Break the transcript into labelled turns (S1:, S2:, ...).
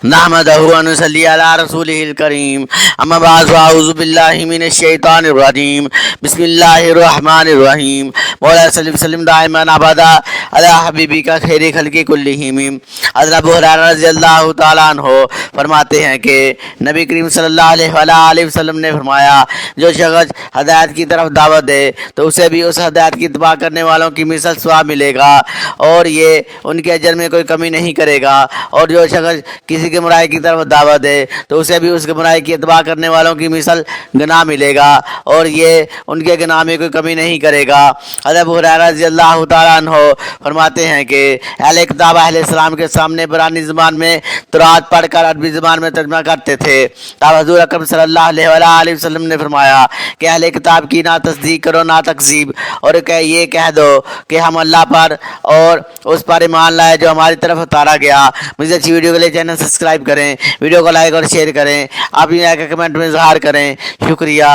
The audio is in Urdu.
S1: نحمدہ و نصلی علی رسولہ الکریم اما بعد اعوذ باللہ من الشیطان الرجیم بسم اللہ الرحمن الرحیم مولا صلی اللہ علیہ وسلم دائما ابدا علی حبیبک خیر خلق کلہم۔ حضرت ابو ہریرہ رضی اللہ تعالیٰ عنہ فرماتے ہیں کہ نبی کریم صلی اللہ علیہ وسلم نے فرمایا جو شخص ہدایت کی طرف دعوت دے تو اسے بھی اس ہدایت کی اتباع کرنے والوں کی مثل ثواب ملے گا اور یہ ان کے اجر میں کوئی کمی نہیں کرے گا، اور جو شخص کسی کے برائی کی طرف دعوت دے تو اسے بھی اس کے برائی کی اتباع کرنے والوں کی مثل گناہ ملے گا اور یہ ان کے گناہ میں کوئی کمی نہیں کرے گا۔ حضرت ابو ہریرہ رضی اللہ تعالیٰ عنہ فرماتے ہیں کہ اہل کتاب اہل اسلام کے سامنے برانی زبان میں تورات پڑھ کر عربی زبان میں ترجمہ کرتے تھے۔ تب حضور اکرم صلی اللہ علیہ وسلم نے فرمایا کہ اہل کتاب کی نہ تصدیق کرو نہ تکذیب، اور کہ یہ کہہ دو کہ ہم اللہ پر اور اس پر ایمان لائے جو ہماری طرف اتارا گیا۔ مزید اچھی ویڈیو کے لیے چینل سبسکرائب کریں، ویڈیو کو لائک اور شیئر کریں، آپ یہ کمنٹ میں اظہار کریں۔ شکریہ۔